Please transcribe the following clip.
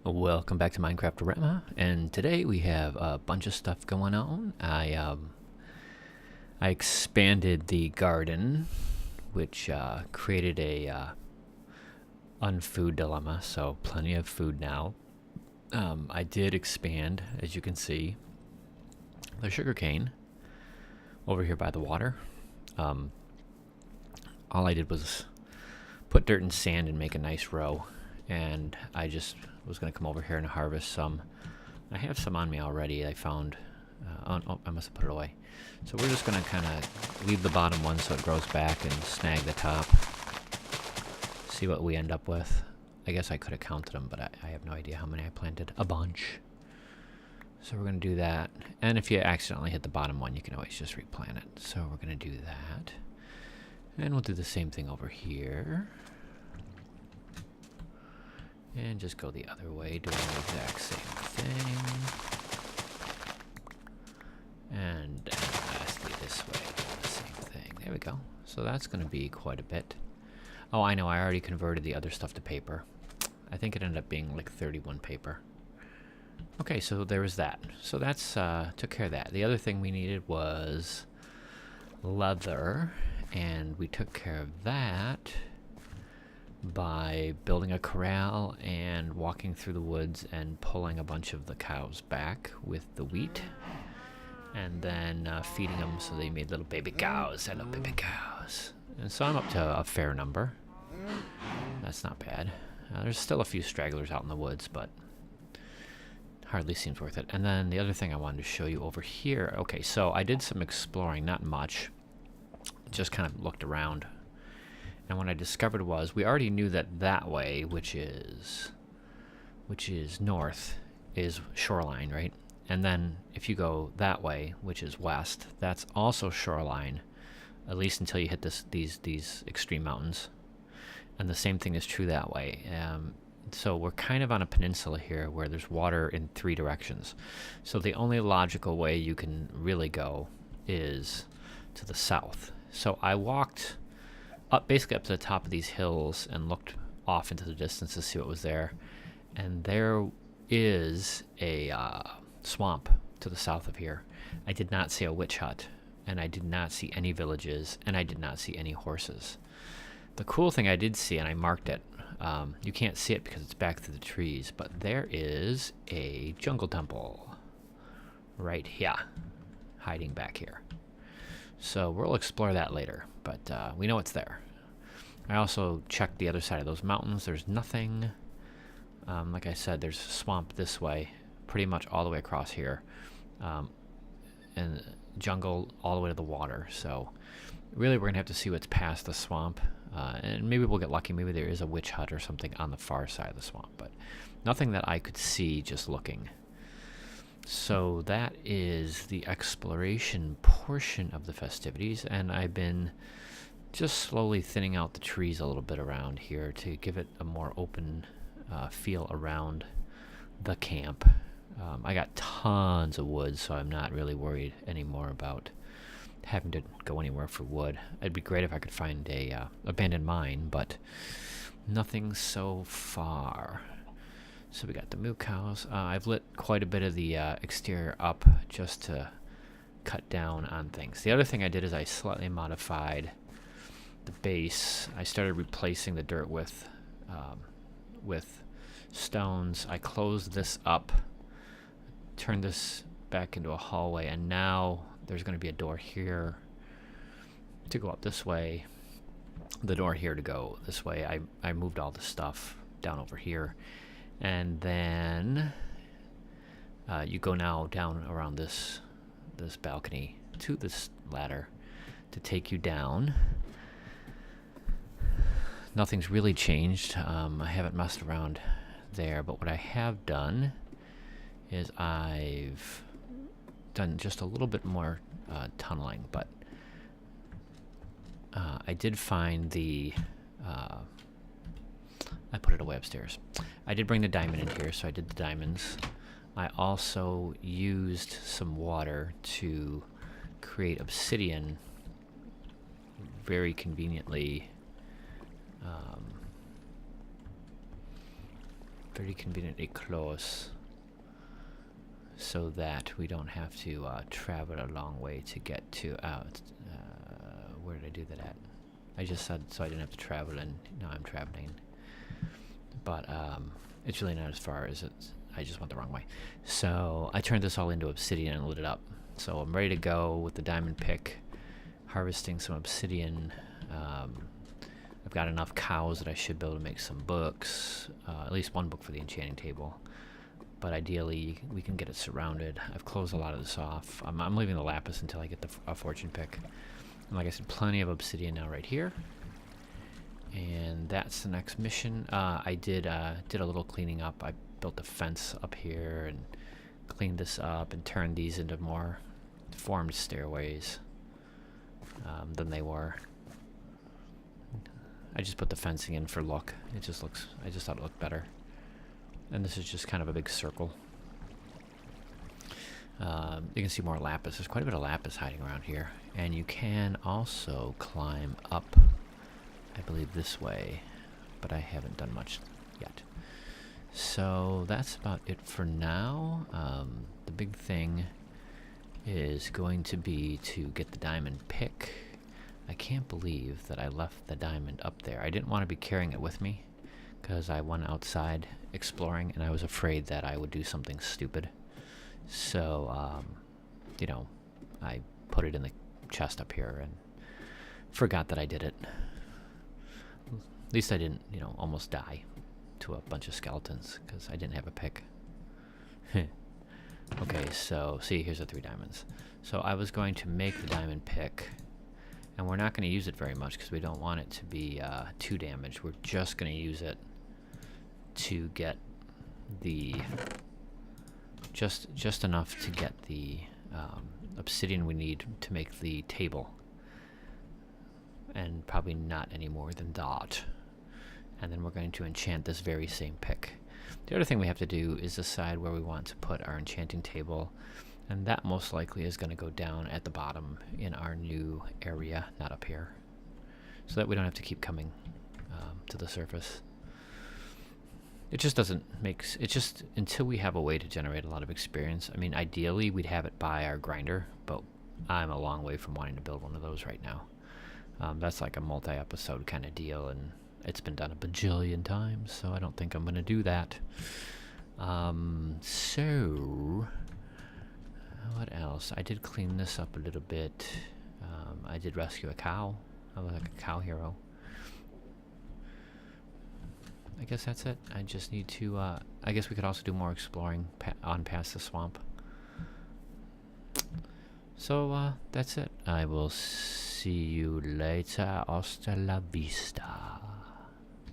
Welcome back to Minecraft Rema, and today we have a bunch of stuff going on. I expanded the garden, which created a unfood dilemma, so plenty of food now. I did expand, as you can see, the sugarcane over here by the water. All I did was put dirt and sand and make a nice row, and I just was going to come over here and harvest some. I have some on me already. I found, oh, I must have put it away. So we're just going to kind of leave the bottom one so it grows back and snag the top. See what we end up with. I guess I could have counted them, but I have no idea how many I planted. A bunch. So we're going to do that. And if you accidentally hit the bottom one, you can always just replant it. So we're going to do that. And we'll do the same thing over here. And just go the other way, doing the exact same thing. And lastly this way, doing the same thing. There we go. So that's going to be quite a bit. Oh, I know, I already converted the other stuff to paper. I think it ended up being like 31 paper. Okay, so there was that. So that's, took care of that. The other thing we needed was leather, and we took care of that by building a corral and walking through the woods and pulling a bunch of the cows back with the wheat, and then feeding them so they made little baby cows. Hello, baby cows. And so I'm up to a fair number. That's not bad. There's still a few stragglers out in the woods, but hardly seems worth it. And then the other thing I wanted to show you over here. Okay, so I did some exploring, not much. Just kind of looked around. And what I discovered was we already knew that that way, which is north, is shoreline, right? And then if you go that way, which is west, that's also shoreline, at least until you hit these extreme mountains. And the same thing is true that way. So we're kind of on a peninsula here where there's water in 3 directions. So the only logical way you can really go is to the south. So I walked basically up to the top of these hills and looked off into the distance to see what was there. And there is a swamp to the south of here. I did not see a witch hut, and I did not see any villages, and I did not see any horses. The cool thing I did see, and I marked it, you can't see it because it's back through the trees, but there is a jungle temple right here, hiding back here. So we'll explore that later, but we know it's there. I also checked the other side of those mountains. There's nothing. Like I said, there's a swamp this way, pretty much all the way across here, and jungle all the way to the water. So really we're going to have to see what's past the swamp, and maybe we'll get lucky. Maybe there is a witch hut or something on the far side of the swamp, but nothing that I could see just looking. So that is the exploration portion of the festivities, and I've been just slowly thinning out the trees a little bit around here to give it a more open feel around the camp. I got tons of wood, so I'm not really worried anymore about having to go anywhere for wood. It'd be great if I could find a abandoned mine, but nothing so far. So we got the moo cows. I've lit quite a bit of the exterior up just to cut down on things. The other thing I did is I slightly modified the base. I started replacing the dirt with stones. I closed this up, turned this back into a hallway, and now there's going to be a door here to go up this way, the door here to go this way. I moved all the stuff down over here. And then you go now down around this balcony to this ladder to take you down. Nothing's really changed. I haven't messed around there, but what I have done is I've done just a little bit more tunneling, but I did find the I put it away upstairs. I did bring the diamond in here, so I did the diamonds. I also used some water to create obsidian very conveniently very conveniently close, so that we don't have to travel a long way to get to where did I do that at? I just said so I didn't have to travel, and now I'm traveling. But it's really not as far as it's. I just went the wrong way. So I turned this all into obsidian and lit it up. So I'm ready to go with the diamond pick, harvesting some obsidian. I've got enough cows that I should be able to make some books, at least one book for the enchanting table. But ideally, we can get it surrounded. I've closed a lot of this off. I'm leaving the lapis until I get a fortune pick. And like I said, plenty of obsidian now right here. And that's the next mission. I did a little cleaning up. I built a fence up here and cleaned this up and turned these into more formed stairways than they were. I just put the fencing in for look. It just looks, I just thought it looked better. And this is just kind of a big circle. You can see more lapis. There's quite a bit of lapis hiding around here. And you can also climb up, I believe, this way. But I haven't done much yet. So that's about it for now. The big thing is going to be to get the diamond pick. I can't believe that I left the diamond up there. I didn't want to be carrying it with me because I went outside exploring and I was afraid that I would do something stupid. So, you know, I put it in the chest up here and forgot that I did it. At least I didn't, you know, almost die to a bunch of skeletons because I didn't have a pick. Okay, so see, here's the 3 diamonds. So I was going to make the diamond pick, and we're not going to use it very much because we don't want it to be too damaged. We're just going to use it to get the just enough to get the obsidian we need to make the table, and probably not any more than that. And then we're going to enchant this very same pick. The other thing we have to do is decide where we want to put our enchanting table, and that most likely is going to go down at the bottom in our new area, not up here, so that we don't have to keep coming to the surface. It just doesn't make it just until we have a way to generate a lot of experience. I mean, ideally we'd have it by our grinder, but I'm a long way from wanting to build one of those right now. That's like a multi-episode kind of deal, and it's been done a bajillion times, so I don't think I'm going to do that. So, what else? I did clean this up a little bit. I did rescue a cow. I was like a cow hero. I guess that's it. I just need to, I guess we could also do more exploring on past the swamp. So, that's it. I will see you later. Hasta la vista.